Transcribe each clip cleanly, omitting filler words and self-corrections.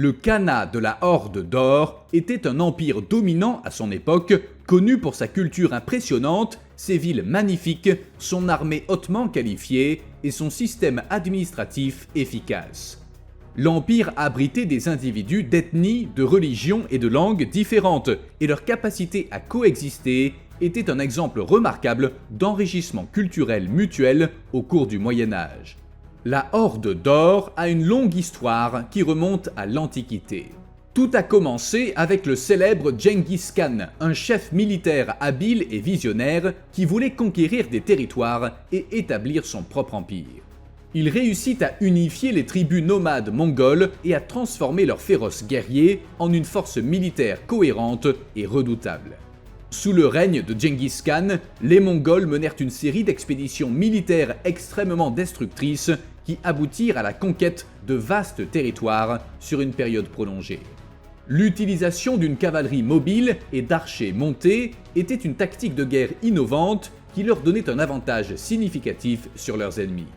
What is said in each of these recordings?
Le Khanat de la Horde d'Or était un empire dominant à son époque, connu pour sa culture impressionnante, ses villes magnifiques, son armée hautement qualifiée et son système administratif efficace. L'empire abritait des individus d'ethnies, de religions et de langues différentes, et leur capacité à coexister était un exemple remarquable d'enrichissement culturel mutuel au cours du Moyen-Âge. La Horde d'Or a une longue histoire qui remonte à l'Antiquité. Tout a commencé avec le célèbre Genghis Khan, un chef militaire habile et visionnaire qui voulait conquérir des territoires et établir son propre empire. Il réussit à unifier les tribus nomades mongoles et à transformer leurs féroces guerriers en une force militaire cohérente et redoutable. Sous le règne de Genghis Khan, les Mongols menèrent une série d'expéditions militaires extrêmement destructrices qui aboutirent à la conquête de vastes territoires sur une période prolongée. L'utilisation d'une cavalerie mobile et d'archers montés était une tactique de guerre innovante qui leur donnait un avantage significatif sur leurs ennemis.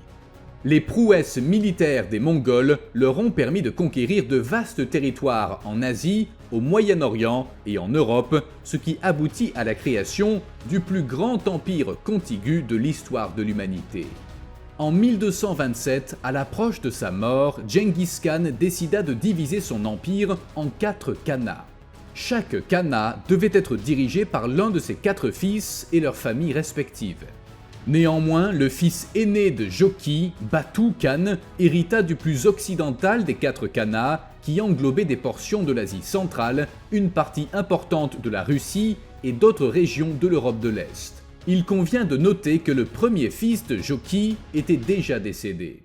Les prouesses militaires des Mongols leur ont permis de conquérir de vastes territoires en Asie, au Moyen-Orient et en Europe, ce qui aboutit à la création du plus grand empire contigu de l'histoire de l'humanité. En 1227, à l'approche de sa mort, Genghis Khan décida de diviser son empire en 4 khanats. Chaque khanat devait être dirigé par l'un de ses 4 fils et leurs familles respectives. Néanmoins, le fils aîné de Jochi, Batu Khan, hérita du plus occidental des 4 khanats qui englobait des portions de l'Asie centrale, une partie importante de la Russie et d'autres régions de l'Europe de l'Est. Il convient de noter que le premier fils de Jochi était déjà décédé.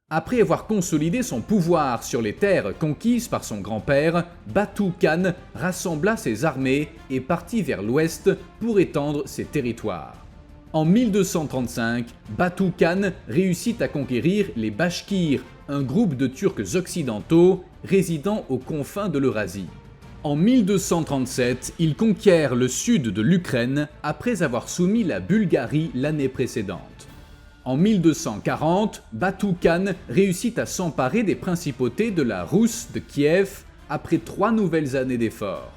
Après avoir consolidé son pouvoir sur les terres conquises par son grand-père, Batu Khan rassembla ses armées et partit vers l'ouest pour étendre ses territoires. En 1235, Batu Khan réussit à conquérir les Bashkirs, un groupe de Turcs occidentaux résidant aux confins de l'Eurasie. En 1237, il conquiert le sud de l'Ukraine après avoir soumis la Bulgarie l'année précédente. En 1240, Batu Khan réussit à s'emparer des principautés de la Rousse de Kiev après 3 nouvelles années d'efforts.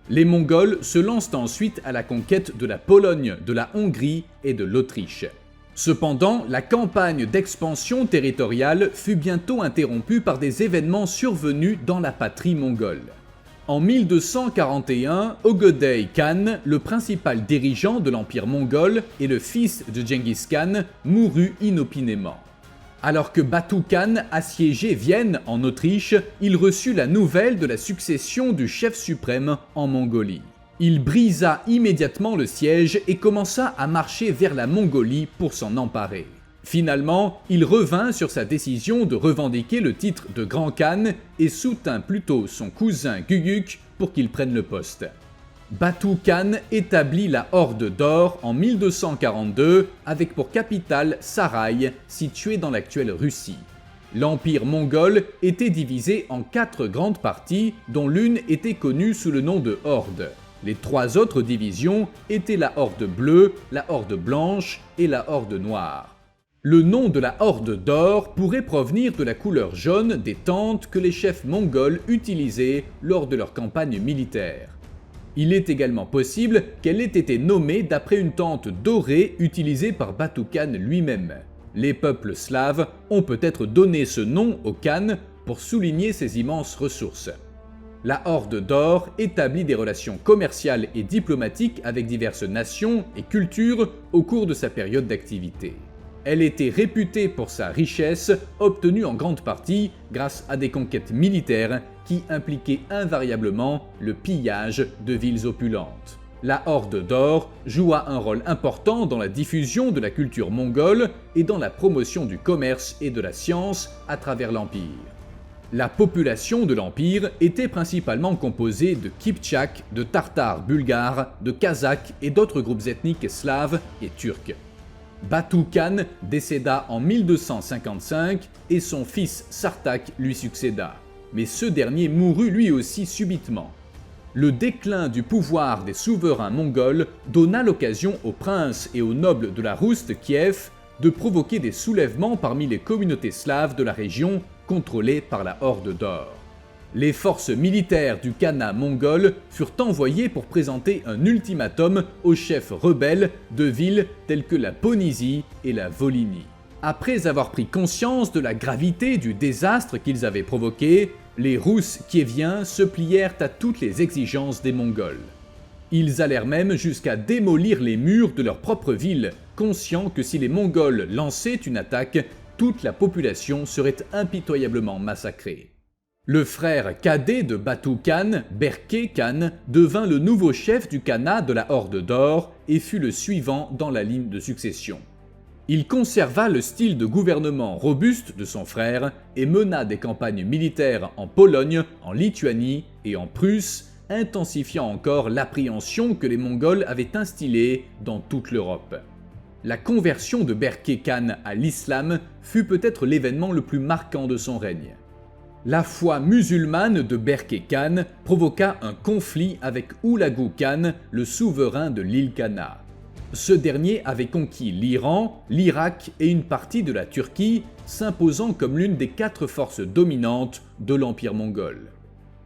Les Mongols se lancent ensuite à la conquête de la Pologne, de la Hongrie et de l'Autriche. Cependant, la campagne d'expansion territoriale fut bientôt interrompue par des événements survenus dans la patrie mongole. En 1241, Ögedei Khan, le principal dirigeant de l'empire mongol et le fils de Genghis Khan, mourut inopinément. Alors que Batu Khan assiégeait Vienne en Autriche, il reçut la nouvelle de la succession du chef suprême en Mongolie. Il brisa immédiatement le siège et commença à marcher vers la Mongolie pour s'en emparer. Finalement, il revint sur sa décision de revendiquer le titre de Grand Khan et soutint plutôt son cousin Guguk pour qu'il prenne le poste. Batu Khan établit la Horde d'Or en 1242 avec pour capitale Sarai, située dans l'actuelle Russie. L'empire mongol était divisé en 4 grandes parties dont l'une était connue sous le nom de Horde. Les 3 autres divisions étaient la Horde bleue, la Horde blanche et la Horde noire. Le nom de la Horde d'Or pourrait provenir de la couleur jaune des tentes que les chefs mongols utilisaient lors de leurs campagnes militaires. Il est également possible qu'elle ait été nommée d'après une tente dorée utilisée par Batu Khan lui-même. Les peuples slaves ont peut-être donné ce nom au Khan pour souligner ses immenses ressources. La Horde d'Or établit des relations commerciales et diplomatiques avec diverses nations et cultures au cours de sa période d'activité. Elle était réputée pour sa richesse, obtenue en grande partie grâce à des conquêtes militaires qui impliquaient invariablement le pillage de villes opulentes. La Horde d'Or joua un rôle important dans la diffusion de la culture mongole et dans la promotion du commerce et de la science à travers l'Empire. La population de l'Empire était principalement composée de Kiptchaks, de Tartares bulgares, de Kazakhs et d'autres groupes ethniques slaves et turcs. Batu Khan décéda en 1255 et son fils Sartak lui succéda, mais ce dernier mourut lui aussi subitement. Le déclin du pouvoir des souverains mongols donna l'occasion aux princes et aux nobles de la Rousse de Kiev de provoquer des soulèvements parmi les communautés slaves de la région contrôlées par la Horde d'Or. Les forces militaires du Khanat mongol furent envoyées pour présenter un ultimatum aux chefs rebelles de villes telles que la Ponisie et la Volhynie. Après avoir pris conscience de la gravité du désastre qu'ils avaient provoqué, les Rousses kiéviens se plièrent à toutes les exigences des Mongols. Ils allèrent même jusqu'à démolir les murs de leur propre ville, conscients que si les Mongols lançaient une attaque, toute la population serait impitoyablement massacrée. Le frère cadet de Batu Khan, Berke Khan, devint le nouveau chef du Khanat de la Horde d'Or et fut le suivant dans la ligne de succession. Il conserva le style de gouvernement robuste de son frère et mena des campagnes militaires en Pologne, en Lituanie et en Prusse, intensifiant encore l'appréhension que les Mongols avaient instillée dans toute l'Europe. La conversion de Berke Khan à l'islam fut peut-être l'événement le plus marquant de son règne. La foi musulmane de Berke Khan provoqua un conflit avec Hulagu Khan, le souverain de l'île Khanat. Ce dernier avait conquis l'Iran, l'Irak et une partie de la Turquie, s'imposant comme l'une des 4 forces dominantes de l'Empire mongol.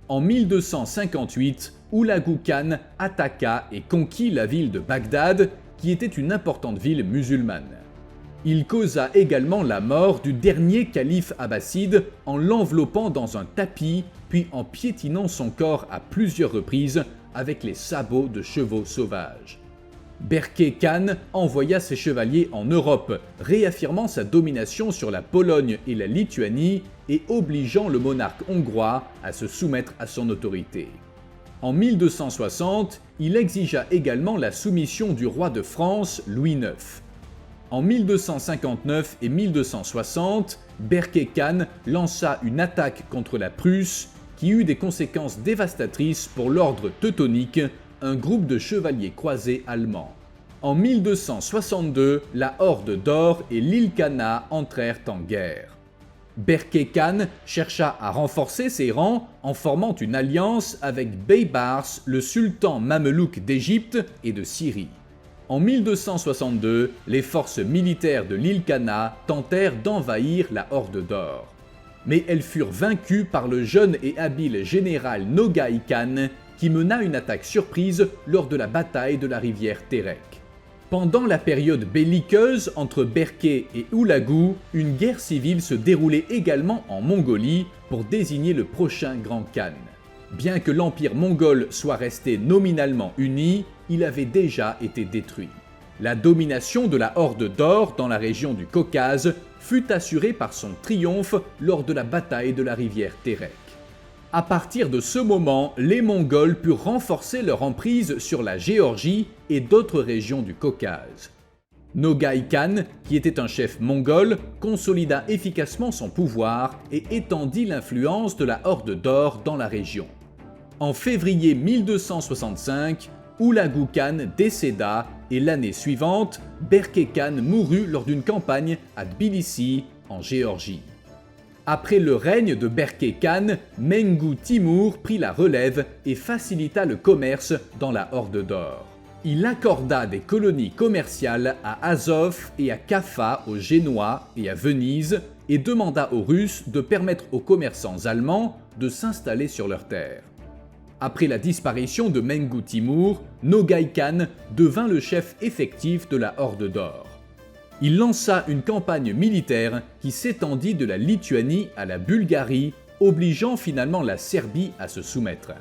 En 1258, Hulagu Khan attaqua et conquit la ville de Bagdad, qui était une importante ville musulmane. Il causa également la mort du dernier calife abbasside en l'enveloppant dans un tapis, puis en piétinant son corps à plusieurs reprises avec les sabots de chevaux sauvages. Berke Khan envoya ses chevaliers en Europe, réaffirmant sa domination sur la Pologne et la Lituanie et obligeant le monarque hongrois à se soumettre à son autorité. En 1260, il exigea également la soumission du roi de France, Louis IX. En 1259 et 1260, Berke Khan lança une attaque contre la Prusse qui eut des conséquences dévastatrices pour l'ordre teutonique, un groupe de chevaliers croisés allemands. En 1262, la Horde d'Or et l'île Khanat entrèrent en guerre. Berke Khan chercha à renforcer ses rangs en formant une alliance avec Baybars, le sultan mamelouk d'Égypte et de Syrie. En 1262, les forces militaires de l'île Khanat tentèrent d'envahir la Horde d'Or. Mais elles furent vaincues par le jeune et habile général Nogai Khan qui mena une attaque surprise lors de la bataille de la rivière Terek. Pendant la période belliqueuse entre Berke et Hulagu, une guerre civile se déroulait également en Mongolie pour désigner le prochain grand Khan. Bien que l'empire mongol soit resté nominalement uni, il avait déjà été détruit. La domination de la Horde d'Or dans la région du Caucase fut assurée par son triomphe lors de la bataille de la rivière Terek. À partir de ce moment, les Mongols purent renforcer leur emprise sur la Géorgie et d'autres régions du Caucase. Nogai Khan, qui était un chef mongol, consolida efficacement son pouvoir et étendit l'influence de la Horde d'Or dans la région. En février 1265, Hulagu Khan décéda et l'année suivante, Berke Khan mourut lors d'une campagne à Tbilissi, en Géorgie. Après le règne de Berke Khan, Mengu Timur prit la relève et facilita le commerce dans la Horde d'Or. Il accorda des colonies commerciales à Azov et à Kaffa aux Génois et à Venise et demanda aux Russes de permettre aux commerçants allemands de s'installer sur leurs terres. Après la disparition de Mengu Timur, Nogai Khan devint le chef effectif de la Horde d'Or. Il lança une campagne militaire qui s'étendit de la Lituanie à la Bulgarie, obligeant finalement la Serbie à se soumettre.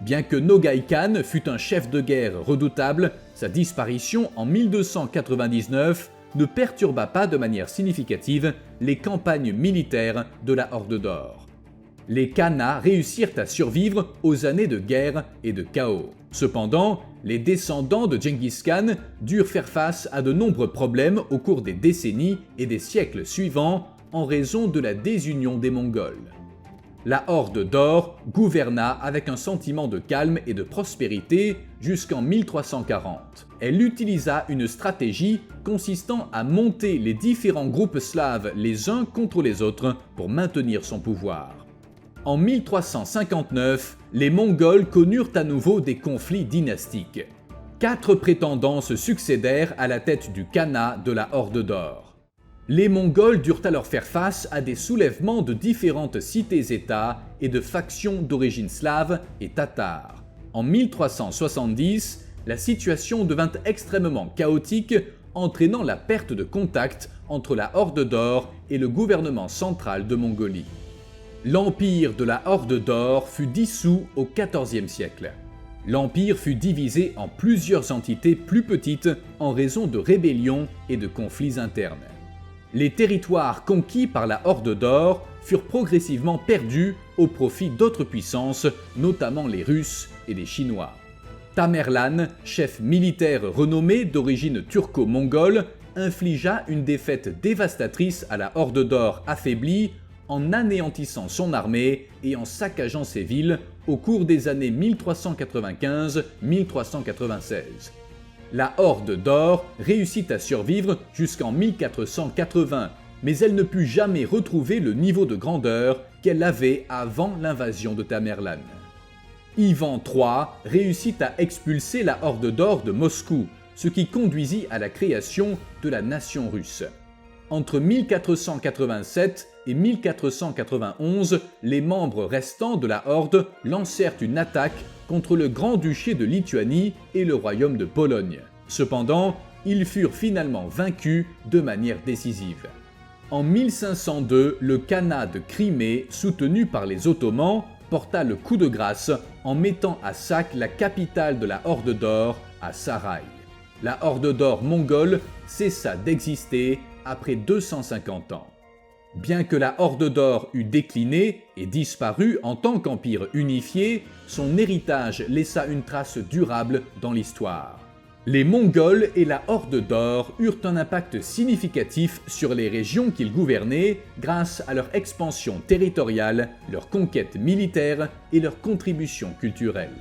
Bien que Nogai Khan fût un chef de guerre redoutable, sa disparition en 1299 ne perturba pas de manière significative les campagnes militaires de la Horde d'Or. Les Khanats réussirent à survivre aux années de guerre et de chaos. Cependant, les descendants de Genghis Khan durent faire face à de nombreux problèmes au cours des décennies et des siècles suivants en raison de la désunion des Mongols. La Horde d'Or gouverna avec un sentiment de calme et de prospérité jusqu'en 1340. Elle utilisa une stratégie consistant à monter les différents groupes slaves les uns contre les autres pour maintenir son pouvoir. En 1359, les Mongols connurent à nouveau des conflits dynastiques. 4 prétendants se succédèrent à la tête du Khanat de la Horde d'Or. Les Mongols durent alors faire face à des soulèvements de différentes cités-États et de factions d'origine slave et tatare. En 1370, la situation devint extrêmement chaotique, entraînant la perte de contact entre la Horde d'Or et le gouvernement central de Mongolie. L'empire de la Horde d'Or fut dissous au XIVe siècle. L'empire fut divisé en plusieurs entités plus petites en raison de rébellions et de conflits internes. Les territoires conquis par la Horde d'Or furent progressivement perdus au profit d'autres puissances, notamment les Russes et les Chinois. Tamerlan, chef militaire renommé d'origine turco-mongole, infligea une défaite dévastatrice à la Horde d'Or affaiblie en anéantissant son armée et en saccageant ses villes au cours des années 1395-1396. La Horde d'Or réussit à survivre jusqu'en 1480, mais elle ne put jamais retrouver le niveau de grandeur qu'elle avait avant l'invasion de Tamerlan. Ivan III réussit à expulser la Horde d'Or de Moscou, ce qui conduisit à la création de la nation russe. Entre 1487 et 1491, les membres restants de la Horde lancèrent une attaque contre le Grand-Duché de Lituanie et le Royaume de Pologne. Cependant, ils furent finalement vaincus de manière décisive. En 1502, le Khanat de Crimée, soutenu par les Ottomans, porta le coup de grâce en mettant à sac la capitale de la Horde d'Or, à Sarai. La Horde d'Or mongole cessa d'exister après 250 ans. Bien que la Horde d'Or eût décliné et disparu en tant qu'empire unifié, son héritage laissa une trace durable dans l'histoire. Les Mongols et la Horde d'Or eurent un impact significatif sur les régions qu'ils gouvernaient grâce à leur expansion territoriale, leur conquête militaire et leur contribution culturelle.